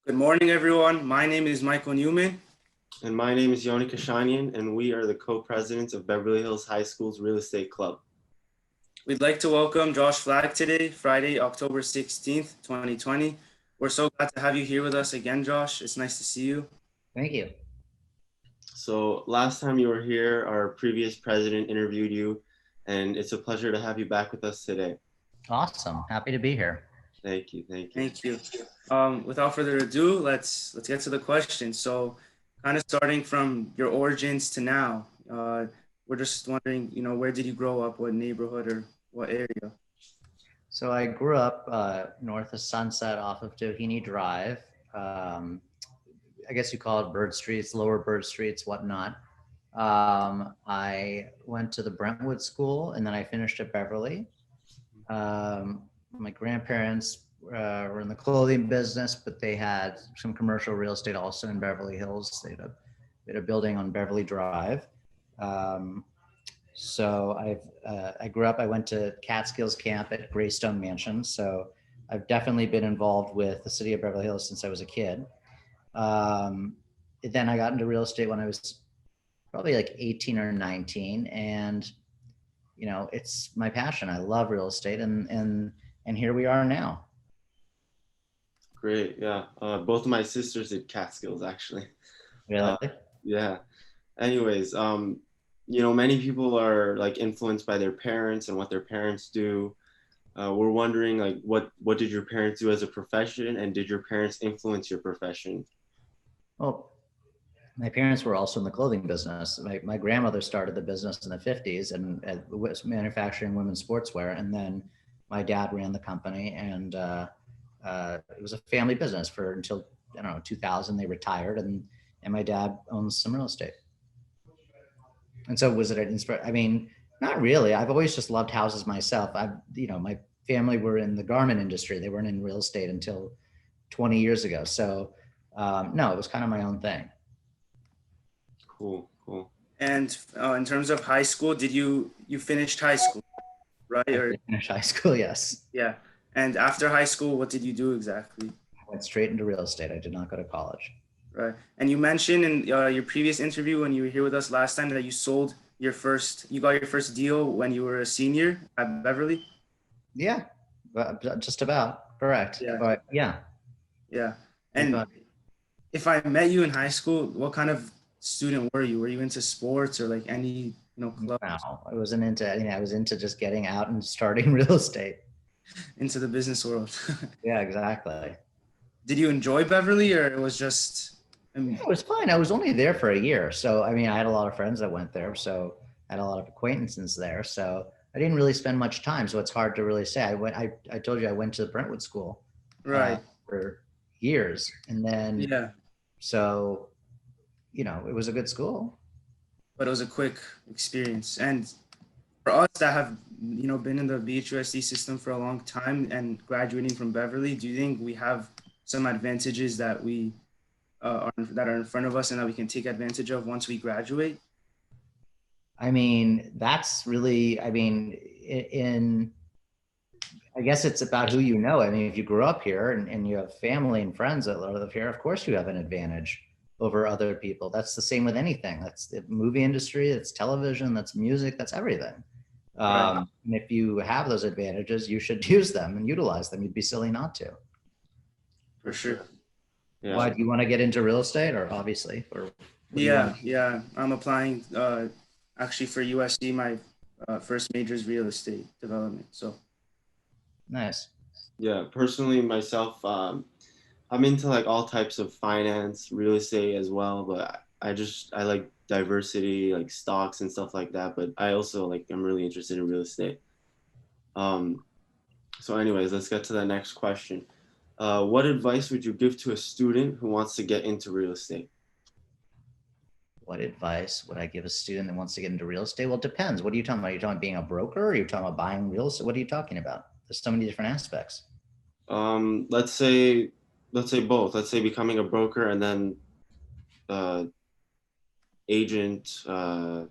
Good morning, everyone. My name is Michael Newman. And my name is Yoni Kashanian, and we are the co-presidents of Beverly Hills High School's Real Estate Club. We'd like to welcome Josh Flagg today, Friday, October 16th, 2020. We're so glad to have you here with us again, Josh. It's nice to see you. Thank you. So last time you were here, our previous president interviewed you, and it's a pleasure to have you back with us today. Awesome. Happy to be here. Thank you. Thank you. Without further ado, let's get to the question. So kind of starting from your origins to now, we're just wondering, where did you grow up? What neighborhood or what area? So I grew up north of Sunset off of Doheny Drive. I guess you call it Bird Streets, lower Bird Streets, whatnot. I went to the Brentwood School and then I finished at Beverly. My grandparents were in the clothing business, but they had some commercial real estate also in Beverly Hills. They had a building on Beverly Drive. So I grew up, I went to Catskills Camp at Greystone Mansion. So I've definitely been involved with the city of Beverly Hills since I was a kid. Then I got into real estate when I was probably like 18 or 19. And, it's my passion. I love real estate and here we are now. Great, yeah. Both of my sisters did Catskills, actually. Really? Yeah. Anyways, many people are like influenced by their parents and what their parents do. We're wondering, like, what did your parents do as a profession, and did your parents influence your profession? Well, my parents were also in the clothing business. My grandmother started the business in the 50s and was manufacturing women's sportswear. And then my dad ran the company, and it was a family business until, 2000. They retired, and my dad owns some real estate. And so was it an inspiration? I mean, not really. I've always just loved houses myself. My family were in the garment industry. They weren't in real estate until 20 years ago. So no, it was kind of my own thing. Cool. And in terms of high school, did you finished high school, right? I finished high school, yes. Yeah. And after high school, what did you do exactly? I went straight into real estate. I did not go to college. Right. And you mentioned in your previous interview when you were here with us last time that you got your first deal when you were a senior at Beverly? Yeah, just about. Correct. Yeah. But yeah. Yeah. And if I met you in high school, what kind of student were you? Were you into sports or like any, clubs? No, I wasn't into anything. I was into just getting out and starting real estate. Into the business world. Yeah, exactly. Did you enjoy Beverly, or it was just... It was fine. I was only there for a year. So, I had a lot of friends that went there. So I had a lot of acquaintances there. So I didn't really spend much time. So it's hard to really say. I told you I went to the Brentwood School for years. And then, so, it was a good school. But it was a quick experience. And for us that have, been in the BHHS system for a long time and graduating from Beverly, do you think we have some advantages that that are in front of us and that we can take advantage of once we graduate? That's really, I guess it's about who you know. If you grew up here and you have family and friends that live here, of course you have an advantage over other people. That's the same with anything. That's the movie industry, that's television, that's music, that's everything. Right. And if you have those advantages, you should use them and utilize them. You'd be silly not to. For sure. Yeah. Why do you want to get into real estate, or obviously? Or yeah. I'm applying actually for USC. My first major is real estate development. So nice. Yeah, personally myself, I'm into like all types of finance, real estate as well, but I like diversity, like stocks and stuff like that. But I also I'm really interested in real estate. So anyways, let's get to the next question. What advice would you give to a student who wants to get into real estate? What advice would I give a student that wants to get into real estate? Well, it depends. What are you talking about? Are you talking about being a broker? Or are you talking about buying real estate? What are you talking about? There's so many different aspects. Let's say both. Let's say becoming a broker and then agent,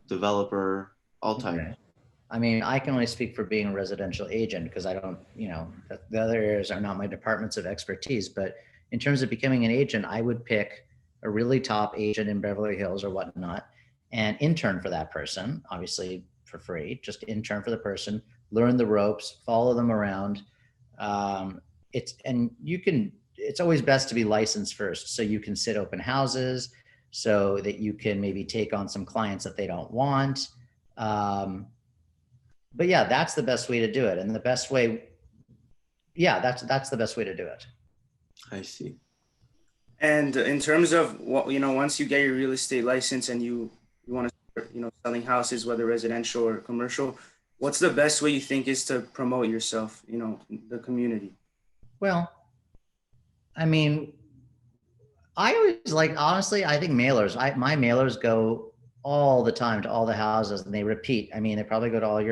developer, all types. Okay. I can only speak for being a residential agent because I don't, the other areas are not my departments of expertise. But in terms of becoming an agent, I would pick a really top agent in Beverly Hills or whatnot and intern for that person, obviously for free, just intern for the person, learn the ropes, follow them around. It's always best to be licensed first, so you can sit open houses, so that you can maybe take on some clients that they don't want. But yeah, that's the best way to do it. And the best way, yeah, that's the best way to do it. I see. And in terms of what, once you get your real estate license and you want to start, selling houses, whether residential or commercial, what's the best way you think is to promote yourself, the community? Well, I mean, I always honestly, I think mailers, my mailers go all the time to all the houses and they repeat. I mean, they probably go to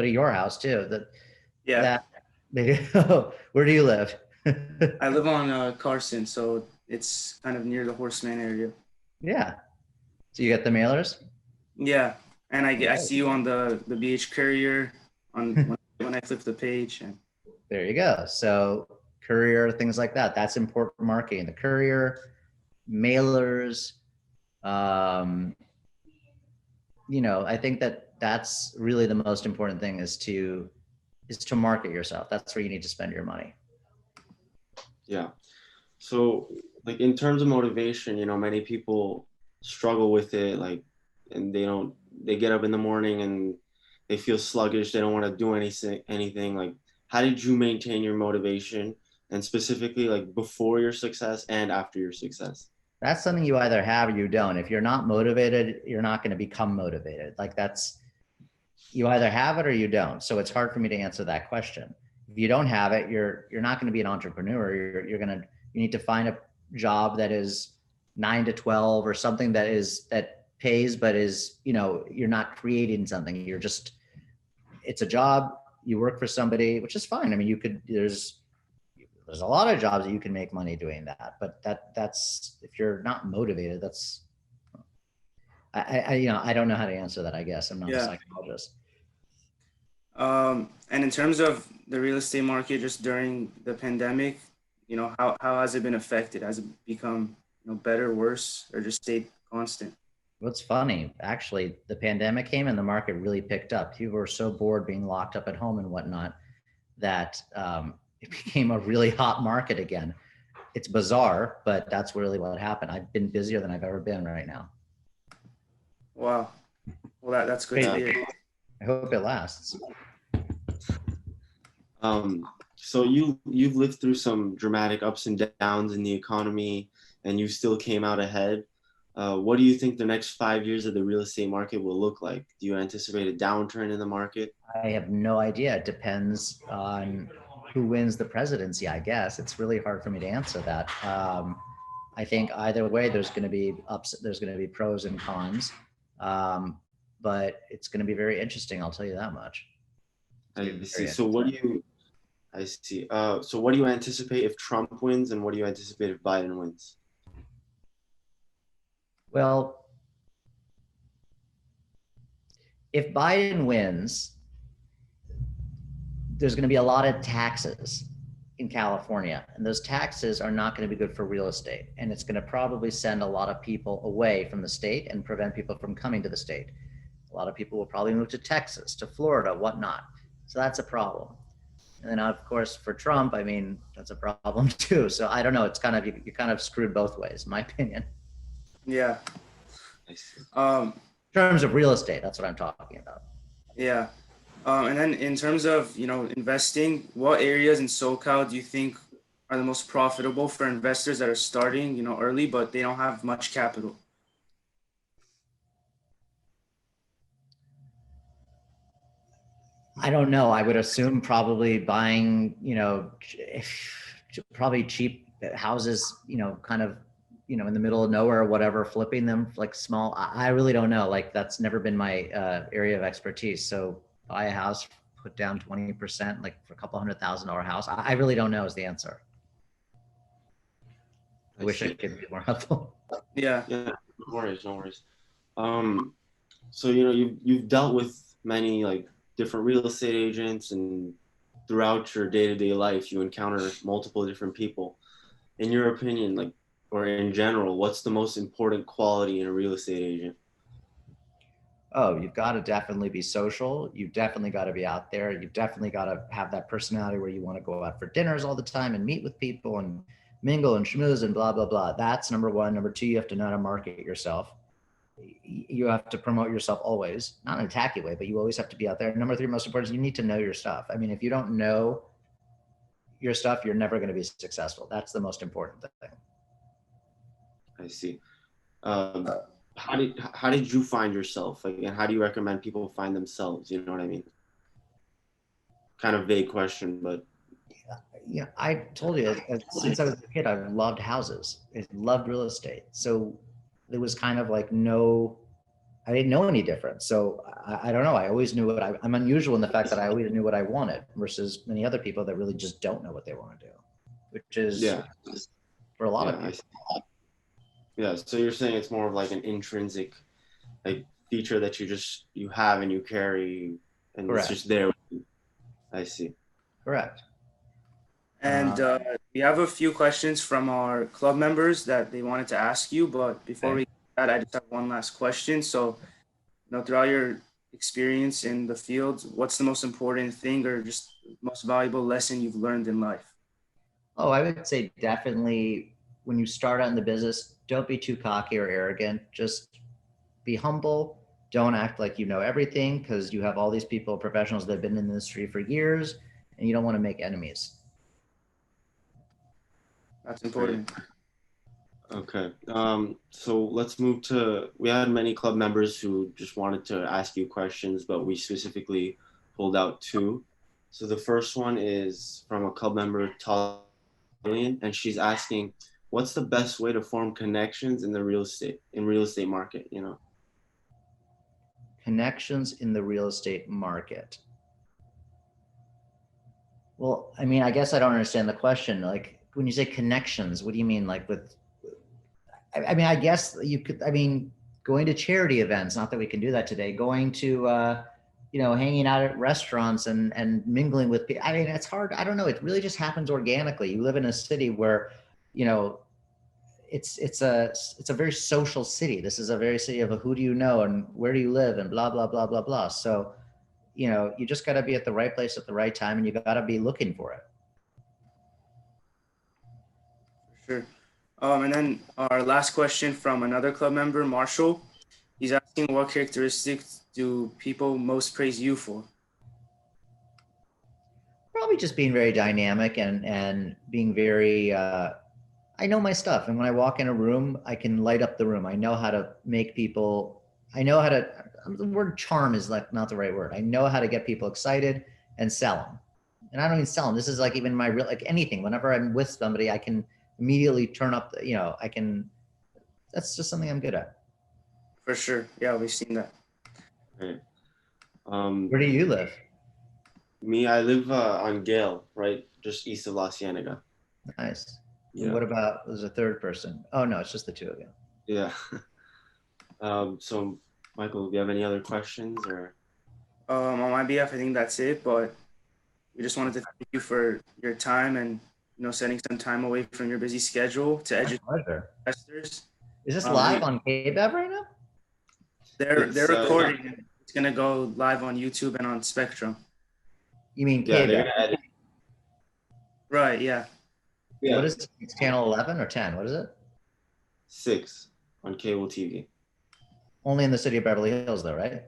your house too. Where do you live? I live on Carson, so it's kind of near the Horseman area. Yeah. So you get the mailers? Yeah. And I see you on the BH Courier when I flip the page. And there you go. So Courier, things like that. That's important marketing. The Courier, mailers. I think that's really the most important thing is to market yourself. That's where you need to spend your money. Yeah. So like in terms of motivation, many people struggle with it, and they get up in the morning and they feel sluggish. They don't want to do anything. Like, how did you maintain your motivation, and specifically like before your success and after your success? That's something you either have or you don't. If you're not motivated, you're not going to become motivated. You either have it or you don't. So it's hard for me to answer that question. If you don't have it, you're not going to be an entrepreneur. You need to find a job that is 9 to 12 or something that pays, but is, you're not creating something. It's a job. You work for somebody, which is fine. I mean, there's a lot of jobs that you can make money doing that, but that's, if you're not motivated, I don't know how to answer that. I guess I'm not a psychologist. And in terms of the real estate market, just during the pandemic, how has it been affected? Has it become, better, worse, or just stayed constant? What's funny, actually, the pandemic came and the market really picked up. People were so bored being locked up at home and whatnot that it became a really hot market again. It's bizarre, but that's really what happened. I've been busier than I've ever been right now. Wow. Well, that's good to hear. I hope it lasts. So you've lived through some dramatic ups and downs in the economy, and you still came out ahead. What do you think the next 5 years of the real estate market will look like? Do you anticipate a downturn in the market? I have no idea. It depends on who wins the presidency, I guess. It's really hard for me to answer that. I think either way, there's going to be pros and cons. But it's going to be very interesting. I'll tell you that much. I see. So what do you anticipate if Trump wins, and what do you anticipate if Biden wins? Well, if Biden wins, there's going to be a lot of taxes in California, and those taxes are not going to be good for real estate. And it's going to probably send a lot of people away from the state and prevent people from coming to the state. A lot of people will probably move to Texas, to Florida, whatnot. So that's a problem. And then of course for Trump, I mean, that's a problem too. So I don't know. It's kind of, you're kind of screwed both ways, in my opinion. Yeah. In terms of real estate, that's what I'm talking about. Yeah. And then in terms of, investing, what areas in SoCal do you think are the most profitable for investors that are starting, early, but they don't have much capital? I don't know. I would assume probably buying, probably cheap houses, kind of, in the middle of nowhere or whatever, flipping them like small. I really don't know. Like that's never been my area of expertise. So buy a house, put down 20%, like for a couple $100,000 house. I really don't know is the answer. I wish I could be more helpful. Yeah. No worries. So, you've dealt with many like different real estate agents, and throughout your day-to-day life, you encounter multiple different people. in your opinion, like, or in general, what's the most important quality in a real estate agent? Oh, you've got to definitely be social. You've definitely got to be out there. You've definitely got to have that personality where you want to go out for dinners all the time and meet with people and mingle and schmooze and blah, blah, blah. That's number one. Number two, you have to know how to market yourself. You have to promote yourself always, not in a tacky way, but you always have to be out there. Number three, most important, is you need to know your stuff. I mean, if you don't know your stuff, you're never going to be successful. That's the most important thing. I see. How did you find yourself? Like, and how do you recommend people find themselves? You know what I mean? Kind of vague question, but Yeah, I told you since I was a kid, I've loved houses. I loved real estate. So there was kind of like I didn't know any different. So I don't know. I always knew I'm unusual in the fact that I always knew what I wanted versus many other people that really just don't know what they want to do, which is for a lot of people. Yeah. So you're saying it's more of like an intrinsic like feature that you have and you carry and Correct. It's just there. I see. Correct. And we have a few questions from our club members that they wanted to ask you, but before we do that, I just have one last question. So, throughout your experience in the field, what's the most important thing or just most valuable lesson you've learned in life? Oh, I would say definitely when you start out in the business, don't be too cocky or arrogant. Just be humble. Don't act like you know everything because you have all these people, professionals that have been in the industry for years, and you don't want to make enemies. That's important. Okay. So let's move to, we had many club members who just wanted to ask you questions, but we specifically pulled out two. So the first one is from a club member, Talian, and she's asking, what's the best way to form connections in the real estate market, you know? Connections in the real estate market. Well, I mean, I guess I don't understand the question. Like when you say connections, what do you mean? Like I mean, I guess you could, I mean, going to charity events, not that we can do that today, going to, hanging out at restaurants and mingling with people. I mean, it's hard. I don't know. It really just happens organically. You live in a city where, it's a very social city. This is a very city of who do you know and where do you live and blah, blah, blah, blah, blah. So, you just got to be at the right place at the right time and you got to be looking for it. For sure. And then our last question from another club member, Marshall. He's asking, what characteristics do people most praise you for? Probably just being very dynamic and being very, I know my stuff. And when I walk in a room, I can light up the room. I know how to make people, the word charm is like not the right word. I know how to get people excited and sell them. And I don't even sell them. This is like even like anything. Whenever I'm with somebody, I can immediately turn up, that's just something I'm good at. For sure. Yeah, we've seen that. Right. Where do you live? Me, I live on Gale, right? Just east of La Cienega. Nice. Yeah. And what about, there's a third person? Oh no, it's just the two of you. Yeah. So Michael, do you have any other questions or? On my behalf, I think that's it, but we just wanted to thank you for your time and, setting some time away from your busy schedule to educate investors. Is this live on KBEV right now? They're recording. It's going to go live on YouTube and on Spectrum. You mean Yeah, KBEV? they're gonna edit. Right, yeah. What is it? It's channel 11 or 10? What is it? 6 on cable TV. Only in the city of Beverly Hills though, right?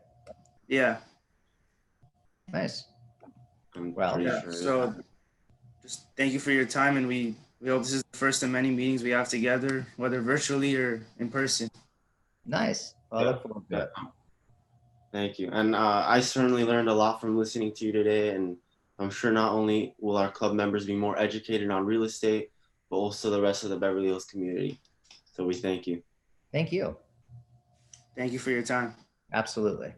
Yeah. Nice. Well, yeah. Sure. So just thank you for your time, and we hope this is the first of many meetings we have together, whether virtually or in person. Nice. Well, I look forward to it. Thank you. And I certainly learned a lot from listening to you today. And I'm sure not only will our club members be more educated on real estate, but also the rest of the Beverly Hills community. So we thank you. Thank you. Thank you for your time. Absolutely.